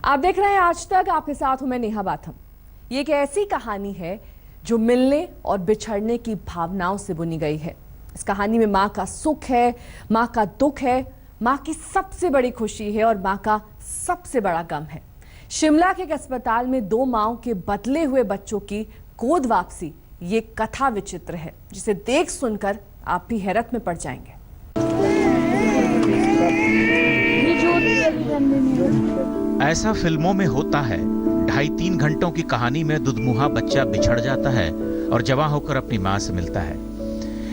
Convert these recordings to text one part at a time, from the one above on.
आप देख रहे हैं आज तक, आपके साथ हूं मैं नेहा बाथम। ये एक ऐसी कहानी है जो मिलने और बिछड़ने की भावनाओं से बुनी गई है। इस कहानी में माँ का सुख है, माँ का दुख है, माँ की सबसे बड़ी खुशी है और माँ का सबसे बड़ा गम है। शिमला के एक अस्पताल में दो माँओं के बदले हुए बच्चों की गोद वापसी, ये कथा विचित्र है जिसे देख सुनकर आप भी हैरत में पड़ जाएंगे। ऐसा फिल्मों में होता है। 2.5-3 घंटों की कहानी में दुधमुहा बच्चा बिछड़ जाता है और जवां होकर अपनी माँ से मिलता है।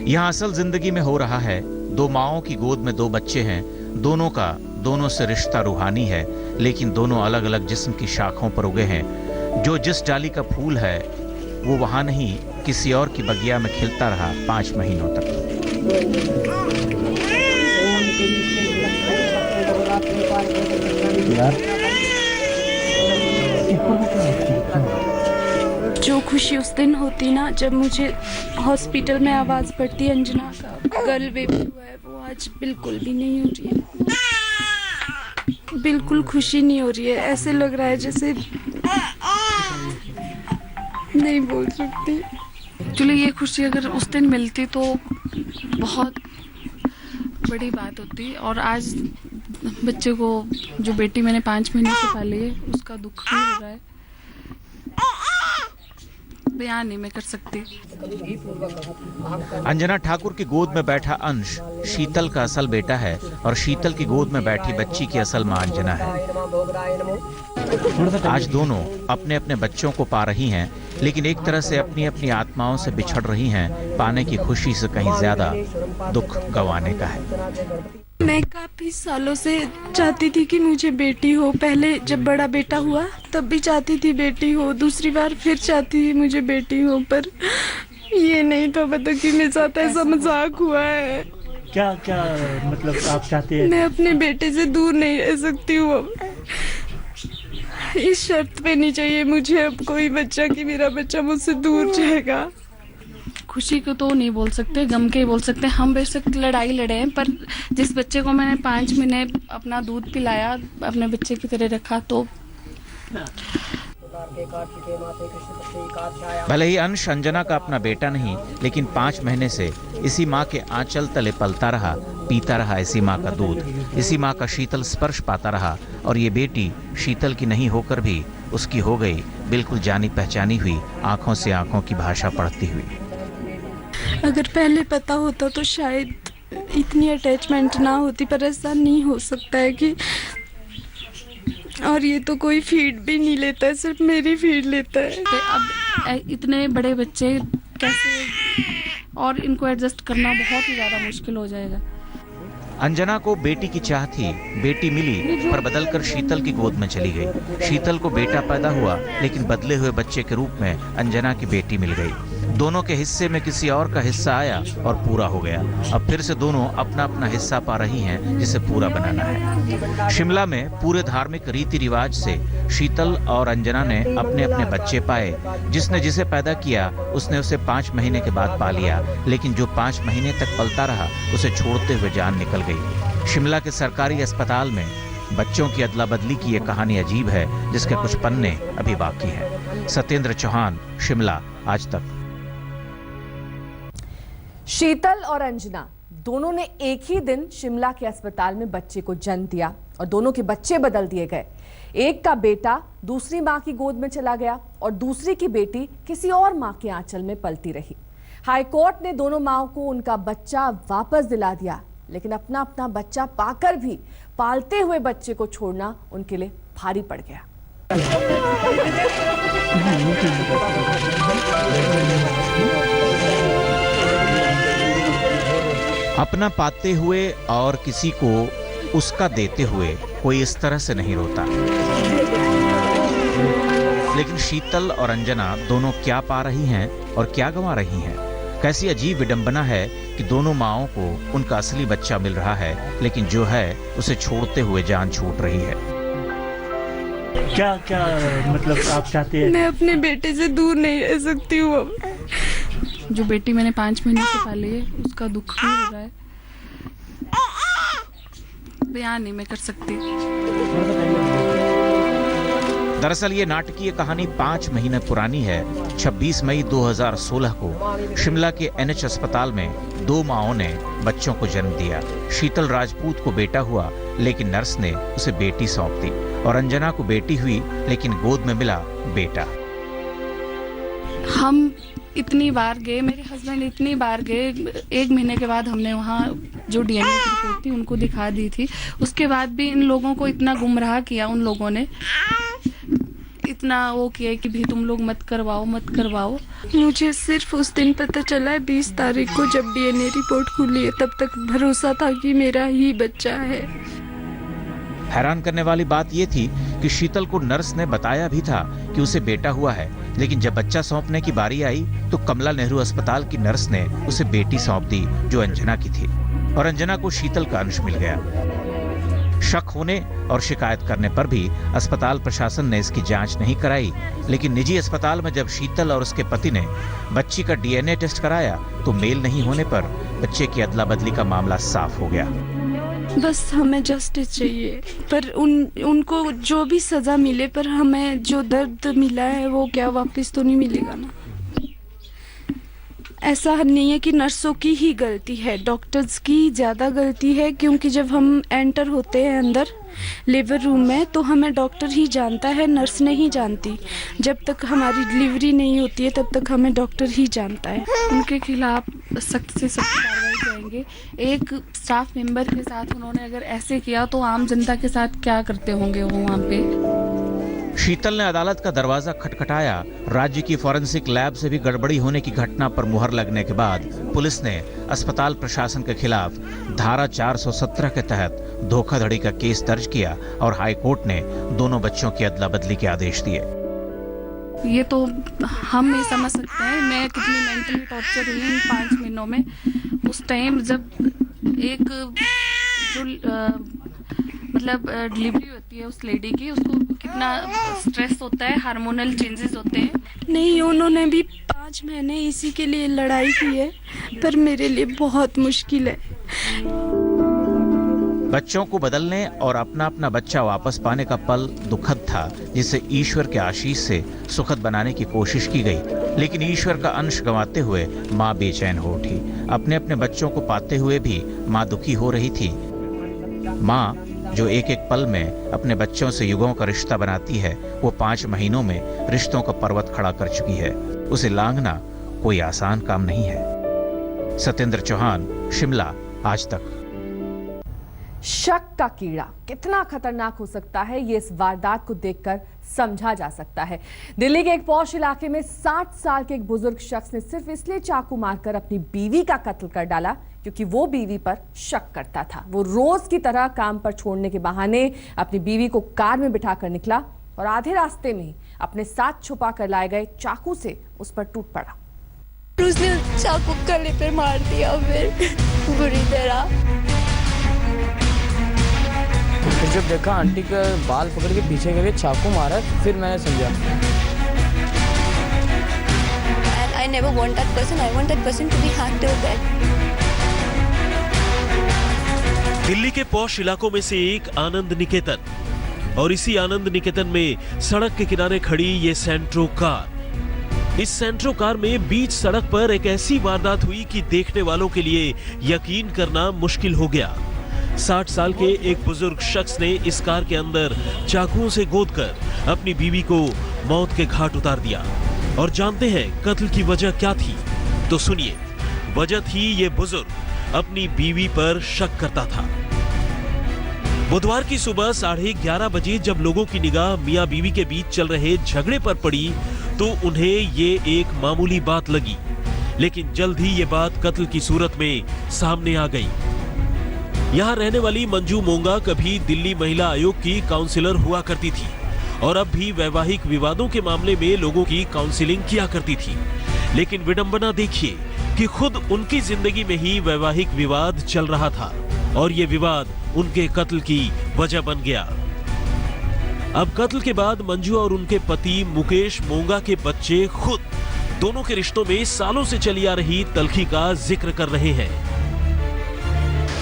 यहाँ असल जिंदगी में हो रहा है। दो माँओं की गोद में दो बच्चे हैं। दोनों से रिश्ता रूहानी है, लेकिन दोनों अलग अलग जिस्म की शाखों पर उगे हैं। जो जिस डाली का फूल है वो वहाँ नहीं, किसी और की बगिया में खिलता रहा 5 महीनों तक। जो खुशी उस दिन होती ना, जब मुझे हॉस्पिटल में आवाज पड़ती अंजना का गर्ल बेबी हुआ है, वो आज बिल्कुल भी नहीं हो रही है। बिल्कुल खुशी नहीं हो रही है। ऐसे लग रहा है जैसे नहीं बोल सकती। एक्चुअली ये खुशी अगर उस दिन मिलती तो बहुत बड़ी बात होती। और आज बच्चे को, जो बेटी मैंने 5 महीने से पाली है, उसका दुख भी हो रहा है। बयान नहीं मैं कर सकती। अंजना ठाकुर की गोद में बैठा अंश शीतल का असल बेटा है और शीतल की गोद में बैठी बच्ची की असल मां अंजना है। आज दोनों अपने अपने बच्चों को पा रही हैं, लेकिन एक तरह से अपनी अपनी आत्माओं से बिछड़ रही हैं। पाने की खुशी से कहीं ज्यादा दुख गंवाने का है। मैं काफी सालों से चाहती थी कि मुझे बेटी हो। पहले जब बड़ा बेटा हुआ तब भी चाहती थी बेटी हो, दूसरी बार फिर चाहती थी मुझे बेटी हो, पर ये नहीं तो पता कि मेरे साथ ऐसा मजाक हुआ है। क्या क्या मतलब आप चाहते हैं? मैं अपने बेटे से दूर नहीं रह सकती हूँ अब। इस शर्त पे नहीं चाहिए मुझे अब कोई बच्चा कि मेरा बच्चा मुझसे दूर जाएगा। खुशी को तो नहीं बोल सकते, गम के ही बोल सकते हैं। हम बेशक लड़ाई लड़े हैं, पर जिस बच्चे को मैंने 5 महीने अपना दूध पिलाया, अपने बच्चे की तरह रखा, तो भले ही अंश अंजना का अपना बेटा नहीं, लेकिन 5 महीने से इसी माँ के आंचल तले पलता रहा, पीता रहा इसी माँ का दूध, इसी माँ का शीतल स्पर्श पाता रहा। और ये बेटी शीतल की नहीं होकर भी उसकी हो गई, बिल्कुल जानी पहचानी हुई, आंखों से आंखों की भाषा पढ़ती हुई। अगर पहले पता होता तो शायद इतनी अटैचमेंट ना होती, पर ऐसा नहीं हो सकता है कि। और ये तो कोई फीड भी नहीं लेता है, सिर्फ मेरी फीड लेता है। तो अब इतने बड़े बच्चे कैसे, और इनको एडजस्ट करना बहुत ही ज़्यादा मुश्किल हो जाएगा। अंजना को बेटी की चाह थी, बेटी मिली पर बदलकर शीतल की गोद में चली गई। शीतल को बेटा पैदा हुआ, लेकिन बदले हुए बच्चे के रूप में अंजना की बेटी मिल गई। दोनों के हिस्से में किसी और का हिस्सा आया और पूरा हो गया। अब फिर से दोनों अपना अपना हिस्सा पा रही हैं, जिसे पूरा बनाना है। शिमला में पूरे धार्मिक रीति रिवाज से शीतल और अंजना ने अपने अपने बच्चे पाए। जिसने जिसे पैदा किया उसने उसे 5 महीने के बाद पा लिया, लेकिन जो 5 महीने तक पलता रहा उसे छोड़ते हुए जान निकल गई। शिमला के सरकारी अस्पताल में बच्चों की अदला बदली की यह कहानी अजीब है, जिसके कुछ पन्ने अभी बाकी हैं। सत्येंद्र चौहान, शिमला, आज तक। शीतल और अंजना दोनों ने एक ही दिन शिमला के अस्पताल में बच्चे को जन्म दिया और दोनों के बच्चे बदल दिए गए। एक का बेटा दूसरी मां की गोद में चला गया और दूसरी की बेटी किसी और मां के आंचल में पलती रही। हाईकोर्ट ने दोनों माओं को उनका बच्चा वापस दिला दिया, लेकिन अपना अपना बच्चा पाकर भी पालते हुए बच्चे को छोड़ना उनके लिए भारी पड़ गया। अपना पाते हुए और किसी को उसका देते हुए कोई इस तरह से नहीं रोता, लेकिन शीतल और अंजना दोनों क्या पा रही हैं और क्या गंवा रही हैं। कैसी अजीब विडंबना है कि दोनों माँओं को उनका असली बच्चा मिल रहा है, लेकिन जो है उसे छोड़ते हुए जान छूट रही है। क्या क्या मतलब आप चाहते हैं? मैं अपने बेटे से दूर नहीं रह सकती हूँ अब। जो बेटी मैंने 5 महीने से पाली है, उसका दुख भी हो रहा है। बयान नहीं मैं कर सकती। दरअसल ये नाटकीय कहानी 5 महीने पुरानी है। 26 मई 2016 को शिमला के NH अस्पताल में 2 माओं ने बच्चों को जन्म दिया। शीतल राजपूत को बेटा हुआ, लेकिन नर्स ने उसे बेटी सौंप दी, और अंजना को बेटी हुई, लेकिन गोद में मिला बेटा। हम इतनी बार गए, मेरे हस्बैंड इतनी बार गए, 1 महीने के बाद हमने वहाँ जो DNA की रिपोर्ट थी उनको दिखा दी थी। उसके बाद भी इन लोगों को इतना गुमराह किया, उन लोगों ने इतना वो किया कि भी तुम लोग मत करवाओ मत करवाओ। मुझे सिर्फ उस दिन पता चला है 20 तारीख को जब DNA रिपोर्ट खुली है, तब तक भरोसा था कि मेरा ही बच्चा है। हैरान करने वाली बात यह थी कि शीतल को नर्स ने बताया भी था कि उसे बेटा हुआ है, लेकिन जब बच्चा सौंपने की बारी आई तो कमला नेहरू अस्पताल की नर्स ने उसे बेटी सौंप दी जो अंजना की थी, और अंजना को शीतल का अंश मिल गया। शक होने और शिकायत करने पर भी अस्पताल प्रशासन ने इसकी जांच नहीं कराई, लेकिन निजी अस्पताल में जब शीतल और उसके पति ने बच्ची का DNA टेस्ट कराया तो मेल नहीं होने पर बच्चे की अदला बदली का मामला साफ हो गया। बस हमें जस्टिस चाहिए, पर उनको जो भी सजा मिले, पर हमें जो दर्द मिला है वो क्या वापस तो नहीं मिलेगा ना। ऐसा नहीं है कि नर्सों की ही गलती है, डॉक्टर्स की ज़्यादा गलती है, क्योंकि जब हम एंटर होते हैं अंदर लेबर रूम में तो हमें डॉक्टर ही जानता है, नर्स नहीं जानती। जब तक हमारी डिलीवरी नहीं होती है तब तक हमें डॉक्टर ही जानता है। उनके खिलाफ सख्त से सख्त कार्रवाई करेंगे। एक स्टाफ मेंबर के साथ उन्होंने अगर ऐसे किया तो आम जनता के साथ क्या करते होंगे वो वहाँ पे। शीतल ने अदालत का दरवाजा खटखटाया। राज्य की फॉरेंसिक लैब से भी गड़बड़ी होने की घटना पर मुहर लगने के बाद पुलिस ने अस्पताल प्रशासन के खिलाफ धारा 417 के तहत धोखाधड़ी का केस दर्ज किया और हाईकोर्ट ने दोनों बच्चों की अदला बदली के आदेश दिए। ये तो हम नहीं समझ सकते हैं मैं कितनी मेंटली टॉर्चर हुई इन 5 महीनों में। उस टाइम जब एक जो मतलब डिलीवरी होती है उस लेडी की, उसको कितना स्ट्रेस होता है, हार्मोनल चेंजेस होते हैं। नहीं, उन्होंने भी 5 महीने इसी के लिए लड़ाई की है, पर मेरे लिए बहुत मुश्किल है। बच्चों को बदलने और अपना अपना बच्चा वापस पाने का पल दुखद था, जिसे ईश्वर के आशीष से सुखद बनाने की कोशिश की गई, लेकिन ईश्वर का अंश गंवाते हुए माँ बेचैन हो उठी। अपने अपने बच्चों को पाते हुए भी माँ दुखी हो रही थी। माँ जो एक एक पल में अपने बच्चों से युगों का रिश्ता बनाती है, वो 5 महीनों में रिश्तों का पर्वत खड़ा कर चुकी है। उसे लांघना कोई आसान काम नहीं है। सत्येंद्र चौहान, शिमला, आज तक। शक का कीड़ा कितना खतरनाक हो सकता है ये इस वारदात को देखकर समझा जा सकता है। दिल्ली के एक पॉश इलाके में 60 साल के एक बुजुर्ग शख्स ने सिर्फ इसलिए चाकू मारकर अपनी बीवी का कत्ल कर डाला क्योंकि वो बीवी पर शक करता था। वो रोज की तरह काम पर छोड़ने के बहाने अपनी बीवी को कार में बिठाकर निकला और आधे रास्ते में अपने साथ छुपा कर लाए गए चाकू से उस पर टूट पड़ा। उसने चाकू गले पे मार दिया फिर बुरी तरह। फिर जब देखा आंटी का बाल पकड़ के पीछे करके चाकू मारा, फिर मैंने समझा। And I never want that person. I want that person to be hung till death. Delhi के पॉश इलाकों में से एक आनंद निकेतन, और इसी आनंद निकेतन में सड़क के किनारे खड़ी ये सेंट्रो कार। इस सेंट्रो कार में बीच सड़क पर एक ऐसी वारदात हुई कि देखने वालों के लिए यकीन करना मुश्किल हो गया। 60 साल के एक बुजुर्ग शख्स ने इस कार के अंदर चाकुओं से गोदकर अपनी बीवी को मौत के घाट उतार दिया। और जानते हैं कत्ल की वजह क्या थी? तो सुनिए, वजह थी ये बुजुर्ग अपनी बीवी पर शक करता था। बुधवार की सुबह 11:30 बजे जब लोगों की निगाह मियां बीवी के बीच चल रहे झगड़े पर पड़ी तो उन्हें ये एक मामूली बात लगी, लेकिन जल्द ही ये बात कत्ल की सूरत में सामने आ गई। यहाँ रहने वाली मंजू मोंगा कभी दिल्ली महिला आयोग की काउंसिलर हुआ करती थी और अब भी वैवाहिक विवादों के मामले में लोगों की काउंसलिंग किया करती थी। लेकिन विडंबना देखिए कि खुद उनकी जिंदगी में ही वैवाहिक विवाद चल रहा था और ये विवाद उनके कत्ल की वजह बन गया। अब कत्ल के बाद मंजू और उनके पति मुकेश मोंगा के बच्चे खुद दोनों के रिश्तों में सालों से चली आ रही तल्खी का जिक्र कर रहे हैं।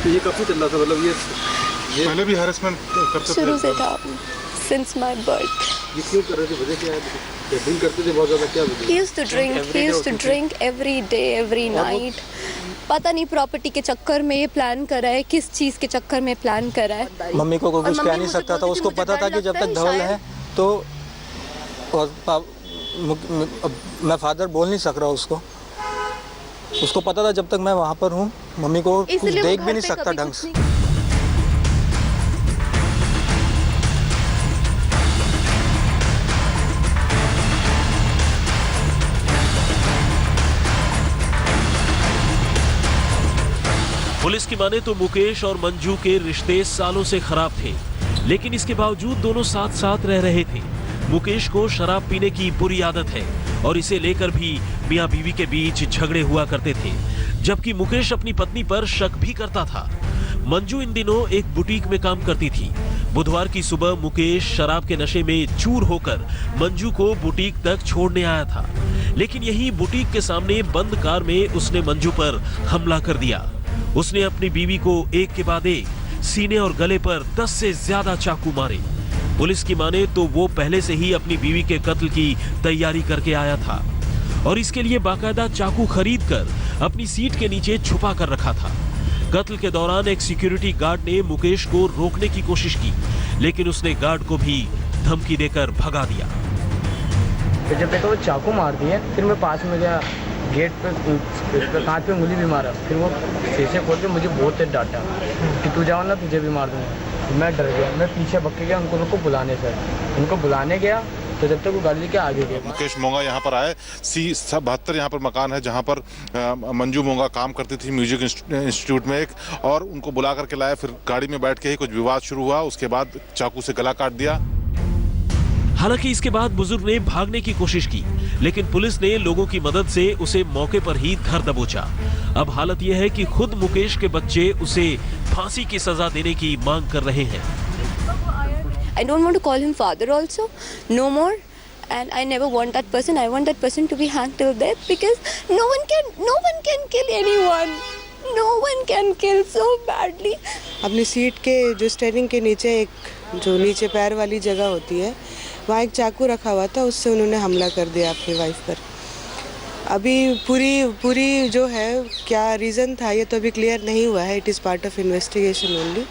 ये कब से चल रहा था? मतलब ये पहले भी हैरेसमेंट करते थे? शुरू से था, सिंस माय बर्थ। ये क्यों कर रहे थे, वजह क्या है? ड्रिंक करते थे बहुत ज़्यादा, क्या वजह? He used to drink every day, every night. पता नहीं प्रॉपर्टी के चक्कर में ये प्लान करा है, किस चीज़ के चक्कर में प्लान करा है। मम्मी को कुछ कह नहीं सकता था, उसको पता था कि जब तक धवल है तो, और मैं फादर बोल नहीं सक रहा उसको पता था जब तक मैं वहाँ पर हूँ मम्मी को कुछ देख भी नहीं सकता ढंग से। पुलिस की माने तो मुकेश और मंजू के रिश्ते सालों से खराब थे, लेकिन इसके बावजूद दोनों साथ साथ रह रहे थे। मुकेश को शराब पीने की बुरी आदत है और इसे लेकर भी मियां बीवी के बीच झगड़े हुआ करते थे, जबकि मुकेश अपनी पत्नी पर शक भी करता था। मंजू इन दिनों एक बुटीक में काम करती थी। बुधवार की सुबह मुकेश शराब के नशे में चूर होकर मंजू को बुटीक तक छोड़ने आया था, लेकिन यही बुटीक के सामने बंद कार में उसने मंजू पर हमला कर दिया। उसने अपनी बीवी को एक के बाद एक सीने और गले पर 10 से ज्यादा चाकू मारे। पुलिस की माने तो वो पहले से ही अपनी बीवी के कत्ल की तैयारी करके आया था और इसके लिए बाकायदा चाकू खरीदकर अपनी सीट के नीचे छुपा कर रखा था। कत्ल के दौरान एक सिक्योरिटी गार्ड ने मुकेश को रोकने की कोशिश की, लेकिन उसने गार्ड को भी धमकी देकर भगा दिया। फिर जब देखा वो चाकू मार दिए, फिर मैं पास में गया, गेट पे कांच पे उंगली भी मारा। फिर वो शीशे खोल के मुझे बहुत तेज डांटा कि तू जाओ ना, तुझे भी मार दूंगा। मैं डर गया, मैं पीछे भग के गया उनको बुलाने से। उनको बुलाने गया तो जब तक वो गाड़ी लेके आगे गए। मुकेश मोंगा यहाँ पर आए। C72 यहाँ पर मकान है जहाँ पर मंजू मोंगा काम करती थी म्यूजिक इंस्टीट्यूट में एक, और उनको बुला करके लाए। फिर गाड़ी में बैठ के ही कुछ विवाद शुरू हुआ, उसके बाद चाकू से गला काट दिया। हालांकि इसके बाद बुजुर्ग ने भागने की कोशिश की, लेकिन पुलिस ने लोगों की मदद से उसे मौके पर ही धर दबोचा। अब हालत यह है कि खुद मुकेश के बच्चे उसे फांसी की सजा देने की मांग कर रहे हैं। I don't want to call him father also, no more, and I never want that person. I want that person to be hanged till death because no one can kill anyone. No one can kill so badly. अपनी seat के जो steering के नीचे एक जो नीचे पैर वाली जगह होती है, वहाँ एक चाकू रखा हुआ था, उससे उन्होंने हमला कर दिया अपनी वाइफ पर। अभी पूरी जो है क्या रीज़न था ये तो अभी क्लियर नहीं हुआ है। It is part of investigation only,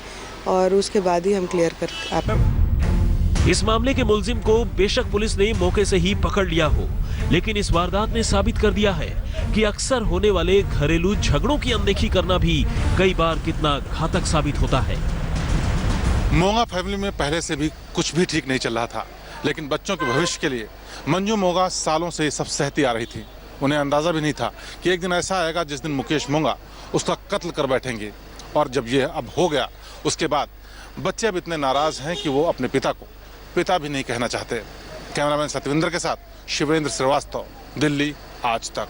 और उसके बाद ही हम क्लियर कर आप। इस मामले के मुलजिम को बेशक पुलिस ने मौके से ही पकड़ लिया हो, लेकिन इस वारदात ने साबित कर दिया है कि अक्सर होने वाले घरेलू झगड़ों की अनदेखी करना भी कई बार कितना घातक साबित होता है। मोंगा फैमिली में पहले से भी कुछ भी ठीक नहीं चल रहा था, लेकिन बच्चों के भविष्य के लिए मंजू मोंगा सालों से सब सहती आ रही थी। उन्हें अंदाजा भी नहीं था कि एक दिन ऐसा आएगा जिस दिन मुकेश मोंगा उसका कत्ल कर बैठेंगे, और जब ये अब हो गया उसके बाद बच्चे अब इतने नाराज हैं कि वो अपने पिता को पिता भी नहीं कहना चाहते। कैमरामैन सतविंदर के साथ शिवेंद्र श्रीवास्तव, दिल्ली आज तक।